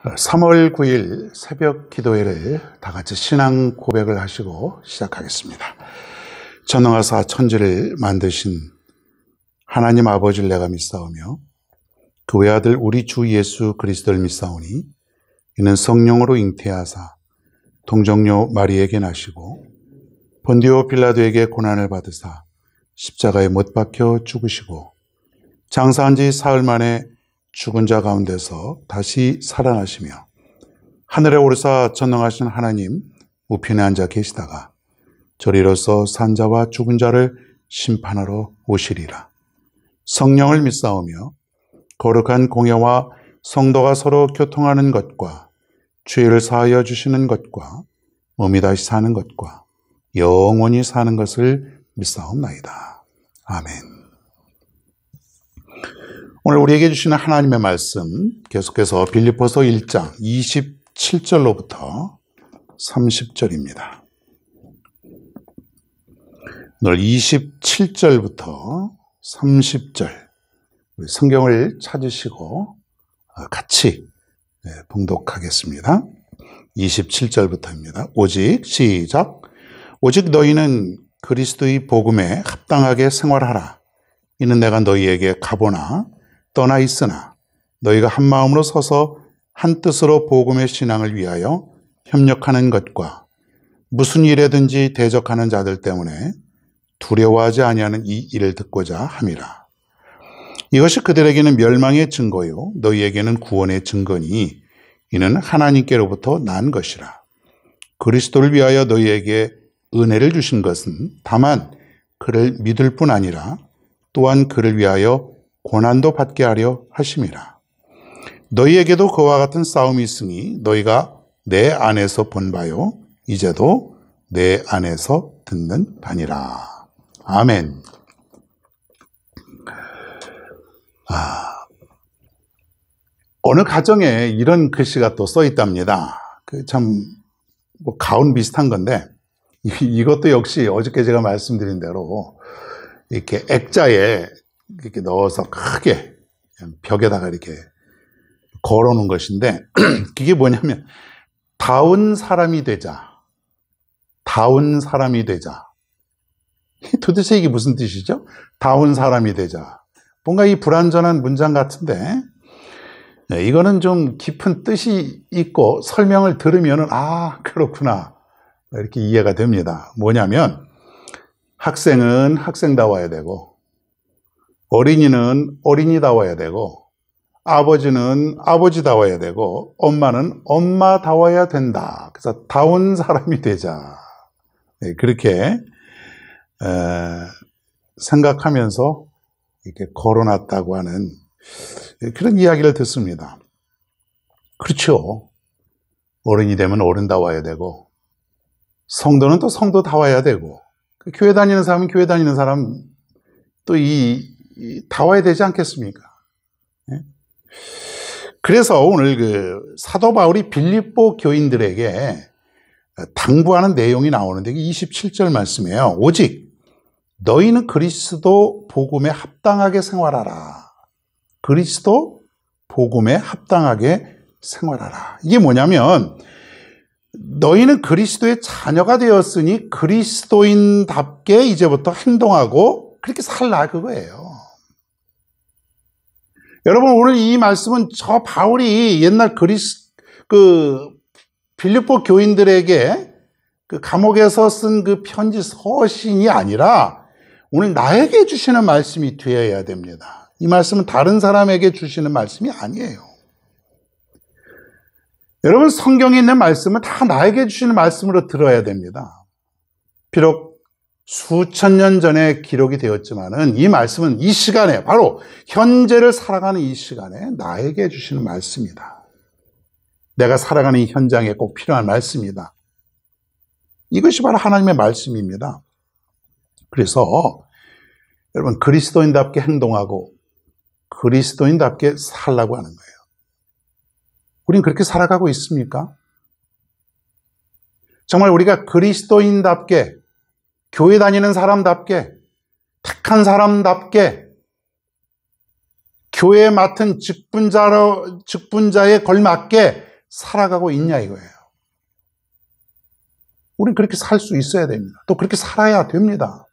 3월 9일 새벽 기도회를 다 같이 신앙 고백을 하시고 시작하겠습니다. 전능하사 천지를 만드신 하나님 아버지를 내가 믿사오며 그 외아들 우리 주 예수 그리스도를 믿사오니 이는 성령으로 잉태하사 동정녀 마리에게 나시고 본디오 빌라도에게 고난을 받으사 십자가에 못 박혀 죽으시고 장사한 지 사흘 만에 죽은 자 가운데서 다시 살아나시며 하늘에 오르사 전능하신 하나님 우편에 앉아 계시다가 저리로서 산 자와 죽은 자를 심판하러 오시리라. 성령을 믿사오며 거룩한 공예와 성도가 서로 교통하는 것과 죄를 사하여 주시는 것과 몸이 다시 사는 것과 영원히 사는 것을 믿사옵나이다. 아멘. 오늘 우리에게 주시는 하나님의 말씀 계속해서 빌립보서 1장 27절로부터 30절입니다. 오늘 27절부터 30절 우리 성경을 찾으시고 같이 봉독하겠습니다. 27절부터입니다. 오직 시작. 오직 너희는 그리스도의 복음에 합당하게 생활하라. 이는 내가 너희에게 가보나 떠나 있으나 너희가 한 마음으로 서서 한 뜻으로 복음의 신앙을 위하여 협력하는 것과 무슨 일에든지 대적하는 자들 때문에 두려워하지 아니하는 이 일을 듣고자 함이라. 이것이 그들에게는 멸망의 증거요 너희에게는 구원의 증거니 이는 하나님께로부터 난 것이라. 그리스도를 위하여 너희에게 은혜를 주신 것은 다만 그를 믿을 뿐 아니라 또한 그를 위하여 고난도 받게 하려 하심이라. 너희에게도 그와 같은 싸움이 있으니 너희가 내 안에서 본 바요 이제도 내 안에서 듣는 바니라. 아멘. 어느 가정에 이런 글씨가 또 써 있답니다. 가운 비슷한 건데 이것도 역시 어저께 제가 말씀드린 대로 이렇게 액자에 이렇게 넣어서 크게 벽에다가 이렇게 걸어 놓은 것인데 그게 뭐냐면 다운 사람이 되자. 다운 사람이 되자. 도대체 이게 무슨 뜻이죠? 다운 사람이 되자. 뭔가 이 불완전한 문장 같은데 이거는 좀 깊은 뜻이 있고 설명을 들으면 그렇구나 이렇게 이해가 됩니다. 뭐냐면 학생은 학생다워야 되고 어린이는 어린이다워야 되고 아버지는 아버지다워야 되고 엄마는 엄마다워야 된다. 그래서 다운 사람이 되자. 그렇게 생각하면서 이렇게 걸어놨다고 하는 그런 이야기를 듣습니다. 그렇죠. 어른이 되면 어른다워야 되고 성도는 또 성도다워야 되고 교회 다니는 사람은 교회 다니는 사람 또 다워야 되지 않겠습니까? 그래서 오늘 사도 바울이 빌립보 교인들에게 당부하는 내용이 나오는데 27절 말씀이에요. 오직 너희는 그리스도 복음에 합당하게 생활하라. 그리스도 복음에 합당하게 생활하라. 이게 뭐냐면 너희는 그리스도의 자녀가 되었으니 그리스도인답게 이제부터 행동하고 그렇게 살라 그거예요. 여러분 오늘 이 말씀은 저 바울이 옛날 빌립보 교인들에게 감옥에서 쓴 그 편지 서신이 아니라 오늘 나에게 주시는 말씀이 되어야 됩니다. 이 말씀은 다른 사람에게 주시는 말씀이 아니에요. 여러분 성경에 있는 말씀은 다 나에게 주시는 말씀으로 들어야 됩니다. 비록 수천 년 전에 기록이 되었지만은 이 말씀은 이 시간에 바로 현재를 살아가는 이 시간에 나에게 주시는 말씀이다. 내가 살아가는 이 현장에 꼭 필요한 말씀이다. 이것이 바로 하나님의 말씀입니다. 그래서 여러분 그리스도인답게 행동하고 그리스도인답게 살라고 하는 거예요. 우린 그렇게 살아가고 있습니까? 정말 우리가 그리스도인답게 교회 다니는 사람답게 택한 사람답게 교회에 맡은 직분자에 걸맞게 살아가고 있냐 이거예요. 우린 그렇게 살 수 있어야 됩니다. 또 그렇게 살아야 됩니다.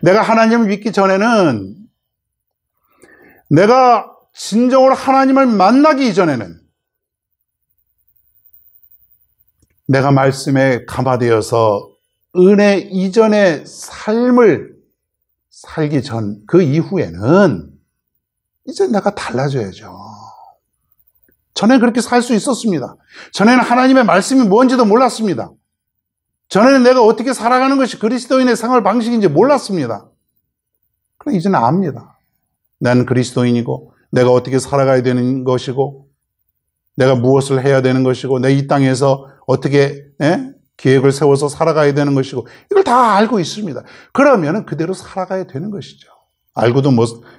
내가 하나님을 믿기 전에는, 내가 진정으로 하나님을 만나기 이전에는 내가 말씀에 감화되어서 은혜 이전의 삶을 살기 전, 그 이후에는 이제 내가 달라져야죠. 전에는 그렇게 살 수 있었습니다. 전에는 하나님의 말씀이 뭔지도 몰랐습니다. 전에는 내가 어떻게 살아가는 것이 그리스도인의 생활 방식인지 몰랐습니다. 그런데 이제는 압니다. 나는 그리스도인이고, 내가 어떻게 살아가야 되는 것이고, 내가 무엇을 해야 되는 것이고, 내 이 땅에서 어떻게 계획을 세워서 살아가야 되는 것이고, 이걸 다 알고 있습니다. 그러면 그대로 살아가야 되는 것이죠. 알고도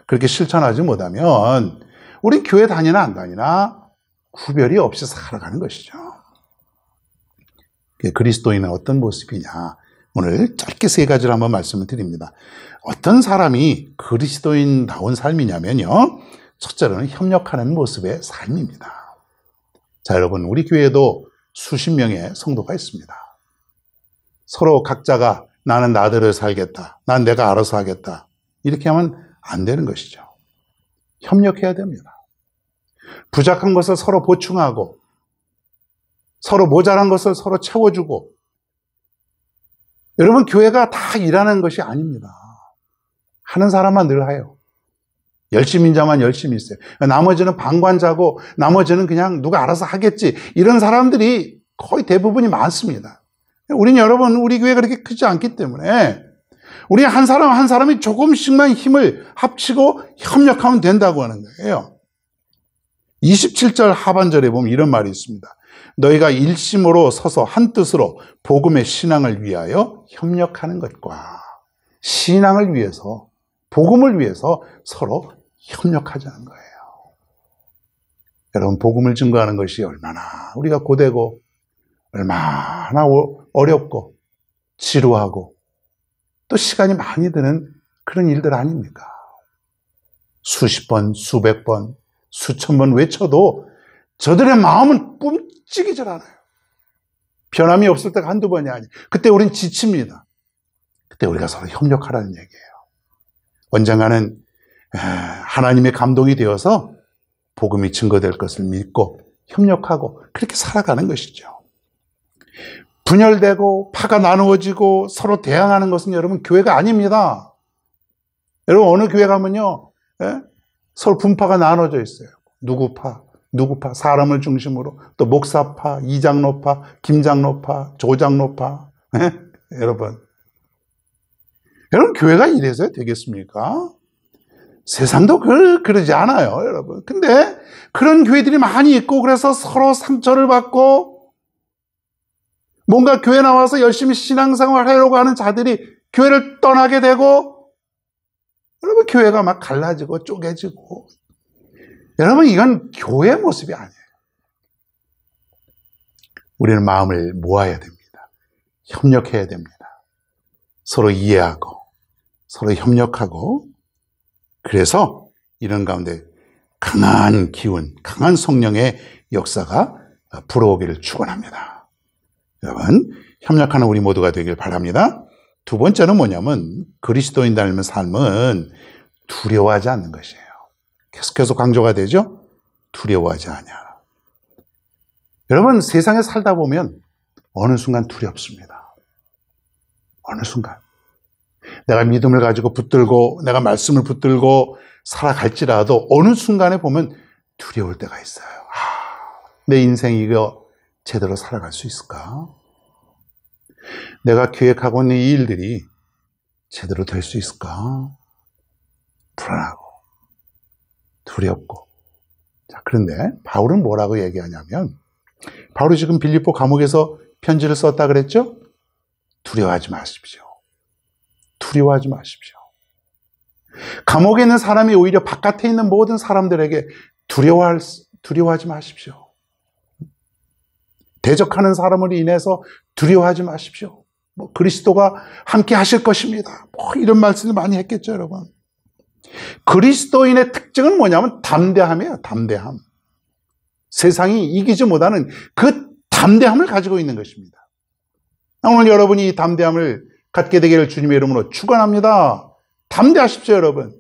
그렇게 실천하지 못하면 우리 교회 다니나 안 다니나 구별이 없이 살아가는 것이죠. 그리스도인은 어떤 모습이냐, 오늘 짧게 세 가지를 한번 말씀을 드립니다. 어떤 사람이 그리스도인다운 삶이냐면요, 첫째로는 협력하는 모습의 삶입니다. 자, 여러분, 우리 교회에도 수십 명의 성도가 있습니다. 서로 각자가 나는 나대로 살겠다, 난 내가 알아서 하겠다, 이렇게 하면 안 되는 것이죠. 협력해야 됩니다. 부족한 것을 서로 보충하고, 서로 모자란 것을 서로 채워주고. 여러분, 교회가 다 일하는 것이 아닙니다. 하는 사람만 늘 해요. 열심인 자만 열심히 있어요. 나머지는 방관자고, 나머지는 그냥 누가 알아서 하겠지, 이런 사람들이 거의 대부분이 많습니다. 우린 여러분, 우리 교회가 그렇게 크지 않기 때문에 우리 한 사람 한 사람이 조금씩만 힘을 합치고 협력하면 된다고 하는 거예요. 27절 하반절에 보면 이런 말이 있습니다. 너희가 일심으로 서서 한 뜻으로 복음의 신앙을 위하여 협력하는 것과, 신앙을 위해서, 복음을 위해서 서로 협력하자는 거예요. 여러분, 복음을 증거하는 것이 얼마나 우리가 고되고, 얼마나 어렵고 지루하고 또 시간이 많이 드는 그런 일들 아닙니까? 수십 번, 수백 번, 수천 번 외쳐도 저들의 마음은 뿜찍이질 않아요. 변함이 없을 때가 한두 번이 아니에요. 그때 우린 지칩니다. 그때 우리가 서로 협력하라는 얘기예요. 언젠가는 하나님의 감동이 되어서 복음이 증거될 것을 믿고 협력하고 그렇게 살아가는 것이죠. 분열되고 파가 나누어지고 서로 대항하는 것은 여러분 교회가 아닙니다. 여러분, 어느 교회 가면요, 서로 분파가 나눠져 있어요. 누구 파, 사람을 중심으로, 또 목사파, 이장로파, 김장로파, 조장로파. 여러분, 교회가 이래서 되겠습니까? 세상도 그러지 않아요, 여러분. 근데 그런 교회들이 많이 있고, 그래서 서로 상처를 받고, 뭔가 교회 나와서 열심히 신앙생활 하려고 하는 자들이 교회를 떠나게 되고, 여러분, 교회가 막 갈라지고 쪼개지고. 여러분, 이건 교회의 모습이 아니에요. 우리는 마음을 모아야 됩니다. 협력해야 됩니다. 서로 이해하고, 서로 협력하고, 그래서 이런 가운데 강한 기운, 강한 성령의 역사가 불어오기를 축원합니다. 여러분, 협력하는 우리 모두가 되길 바랍니다. 두 번째는 뭐냐면, 그리스도인 닮은 삶은 두려워하지 않는 것이에요. 계속해서 강조가 되죠? 두려워하지 않냐. 여러분, 세상에 살다 보면 어느 순간 두렵습니다. 어느 순간. 내가 믿음을 가지고 붙들고, 내가 말씀을 붙들고 살아갈지라도 어느 순간에 보면 두려울 때가 있어요. 내 인생이 이거 제대로 살아갈 수 있을까? 내가 계획하고 있는 이 일들이 제대로 될 수 있을까? 불안하고 두렵고. 자, 그런데 바울은 뭐라고 얘기하냐면, 바울이 지금 빌립보 감옥에서 편지를 썼다 그랬죠? 두려워하지 마십시오. 두려워하지 마십시오. 감옥에 있는 사람이 오히려 바깥에 있는 모든 사람들에게 두려워하지 마십시오. 대적하는 사람으로 인해서 두려워하지 마십시오. 그리스도가 함께 하실 것입니다. 이런 말씀을 많이 했겠죠, 여러분. 그리스도인의 특징은 뭐냐면 담대함이에요, 담대함. 세상이 이기지 못하는 그 담대함을 가지고 있는 것입니다. 오늘 여러분이 이 담대함을 갖게 되기를 주님의 이름으로 축원합니다. 담대하십시오, 여러분.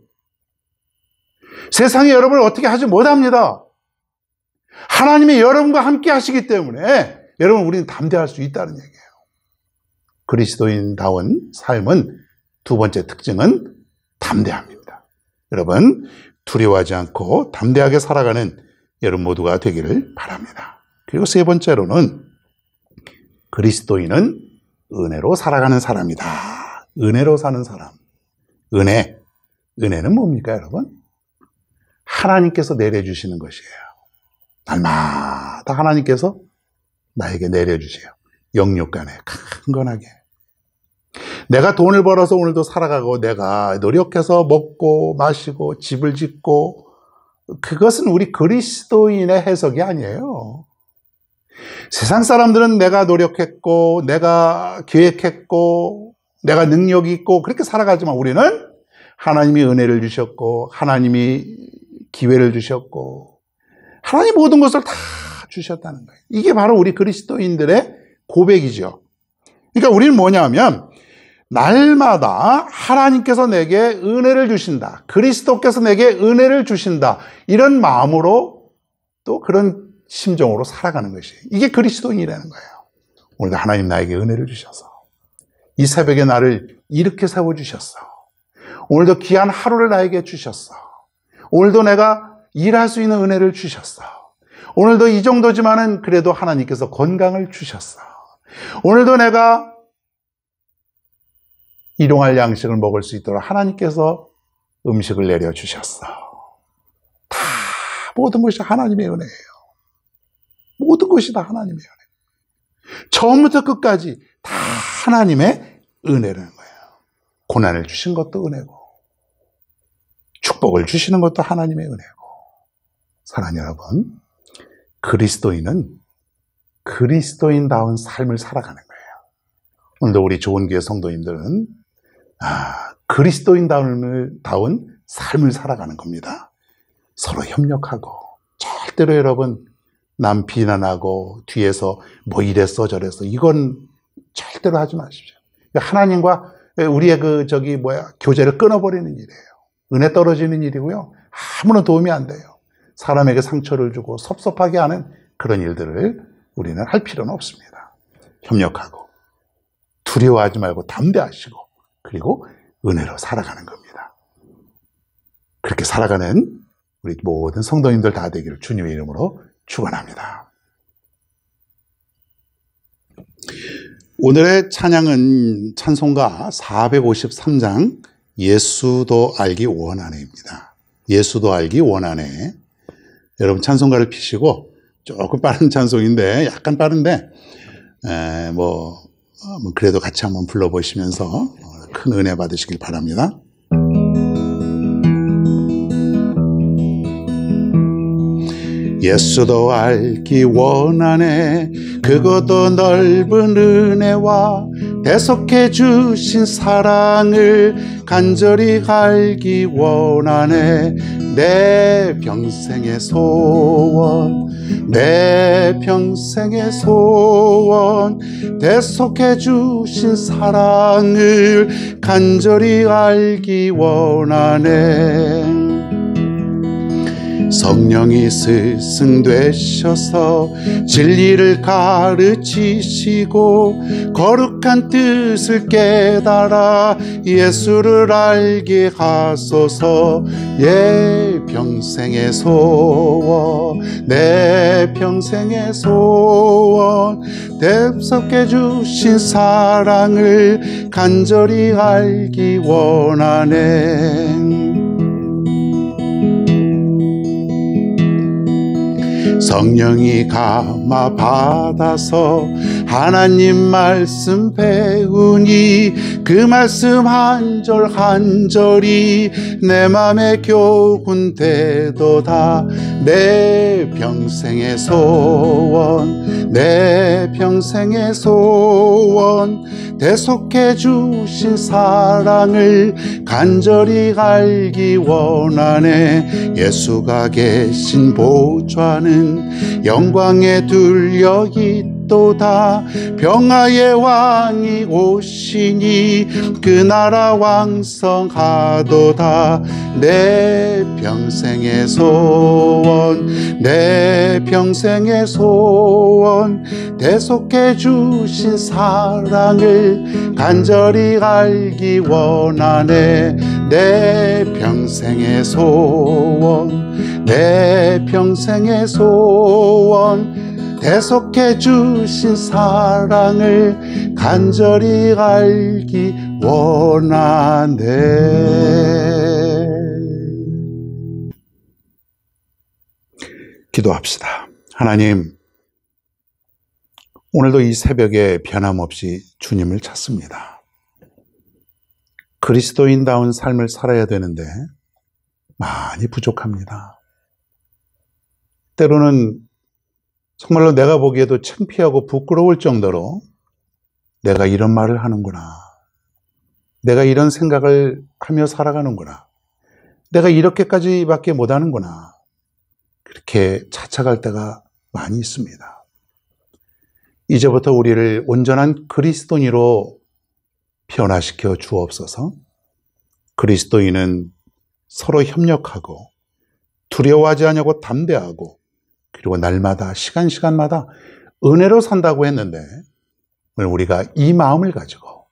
세상이 여러분을 어떻게 하지 못합니다. 하나님이 여러분과 함께 하시기 때문에 여러분, 우리는 담대할 수 있다는 얘기예요. 그리스도인다운 삶은 두 번째 특징은 담대함입니다. 여러분, 두려워하지 않고 담대하게 살아가는 여러분 모두가 되기를 바랍니다. 그리고 세 번째로는 그리스도인은 은혜로 살아가는 사람이다. 은혜로 사는 사람. 은혜는 뭡니까, 여러분? 하나님께서 내려주시는 것이에요. 날마다 하나님께서 나에게 내려주세요. 영육간에 강건하게. 내가 돈을 벌어서 오늘도 살아가고 내가 노력해서 먹고 마시고 집을 짓고, 그것은 우리 그리스도인의 해석이 아니에요. 세상 사람들은 내가 노력했고 내가 계획했고 내가 능력이 있고 그렇게 살아가지만, 우리는 하나님이 은혜를 주셨고 하나님이 기회를 주셨고 하나님 모든 것을 다 주셨다는 거예요. 이게 바로 우리 그리스도인들의 고백이죠. 그러니까 우리는 뭐냐면, 날마다 하나님께서 내게 은혜를 주신다, 그리스도께서 내게 은혜를 주신다, 이런 마음으로 또 그런 심정으로 살아가는 것이, 이게 그리스도인이라는 거예요. 오늘도 하나님 나에게 은혜를 주셔서 이 새벽에 나를 이렇게 세워주셨어. 오늘도 귀한 하루를 나에게 주셨어. 오늘도 내가 일할 수 있는 은혜를 주셨어. 오늘도 이 정도지만은 그래도 하나님께서 건강을 주셨어. 오늘도 내가 일용할 양식을 먹을 수 있도록 하나님께서 음식을 내려주셨어. 다 모든 것이 하나님의 은혜예요. 모든 것이 다 하나님의 은혜. 처음부터 끝까지 다 하나님의 은혜라는 거예요. 고난을 주신 것도 은혜고 축복을 주시는 것도 하나님의 은혜고. 사랑하는 여러분, 그리스도인은 그리스도인다운 삶을 살아가는 거예요. 오늘도 우리 좋은 교회 성도님들은 그리스도인다운 삶을 살아가는 겁니다. 서로 협력하고, 절대로 여러분 남 비난하고 뒤에서 뭐 이랬어 저랬어, 이건 절대로 하지 마십시오. 하나님과 우리의 교제를 끊어버리는 일이에요. 은혜 떨어지는 일이고요. 아무런 도움이 안 돼요. 사람에게 상처를 주고 섭섭하게 하는 그런 일들을 우리는 할 필요는 없습니다. 협력하고 두려워하지 말고 담대하시고, 그리고 은혜로 살아가는 겁니다. 그렇게 살아가는 우리 모든 성도님들 다 되기를 주님의 이름으로 축원합니다. 오늘의 찬양은 찬송가 453장 예수도 알기 원하네입니다. 예수도 알기 원하네. 여러분 찬송가를 피시고, 조금 빠른 찬송인데, 약간 빠른데 그래도 같이 한번 불러보시면서 큰 은혜 받으시길 바랍니다. 예수도 알기 원하네. 그것도 넓은 은혜와 대속해 주신 사랑을 간절히 알기 원하네. 내 평생의 소원, 내 평생의 소원, 대속해 주신 사랑을 간절히 알기 원하네. 성령이 스승되셔서 진리를 가르치시고 거룩한 뜻을 깨달아 예수를 알게 하소서. 예, 평생의 소원, 내 평생의 소원, 대속해 주신 사랑을 간절히 알기 원하네. 성령이 감화 받아서 하나님 말씀 배우니 그 말씀 한 절 한 절이 내 맘에 교훈 되도다. 내 평생의 소원, 내 평생의 소원, 대속해 주신 사랑을 간절히 알기 원하네. 예수가 계신 보좌는 영광에 둘려 있도다. 평화의 왕이 오시니 그 나라 왕성하도다. 내 평생의 소원, 내 평생의 소원, 대속해 주신 사랑을 간절히 알기 원하네. 내 평생의 소원, 내 평생의 소원, 대속해 주신 사랑을 간절히 알기 원하네. 기도합시다. 하나님, 오늘도 이 새벽에 변함없이 주님을 찾습니다. 그리스도인다운 삶을 살아야 되는데 많이 부족합니다. 때로는 정말로 내가 보기에도 창피하고 부끄러울 정도로 내가 이런 말을 하는구나, 내가 이런 생각을 하며 살아가는구나, 내가 이렇게까지밖에 못하는구나, 그렇게 자책할 때가 많이 있습니다. 이제부터 우리를 온전한 그리스도인으로 변화시켜 주옵소서. 그리스도인은 서로 협력하고 두려워하지 않냐고 담대하고, 그리고 날마다 시간마다 은혜로 산다고 했는데, 오늘 우리가 이 마음을 가지고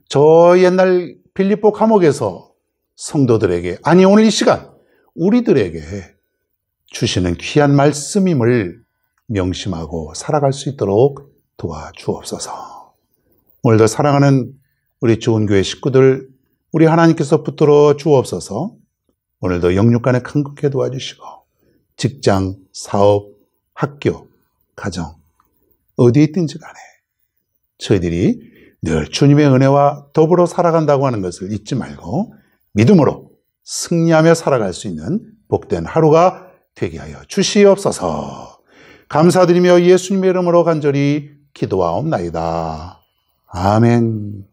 저 옛날 빌립보 감옥에서 성도들에게, 아니 오늘 이 시간 우리들에게 주시는 귀한 말씀임을 명심하고 살아갈 수 있도록 도와주옵소서. 오늘도 사랑하는 우리 좋은 교회 식구들, 우리 하나님께서 붙들어 주옵소서. 오늘도 영육간에 강건케 도와주시고, 직장, 사업, 학교, 가정, 어디에 있든지 간에 저희들이 늘 주님의 은혜와 더불어 살아간다고 하는 것을 잊지 말고 믿음으로 승리하며 살아갈 수 있는 복된 하루가 되게 하여 주시옵소서. 감사드리며 예수님의 이름으로 간절히 기도하옵나이다. 아멘.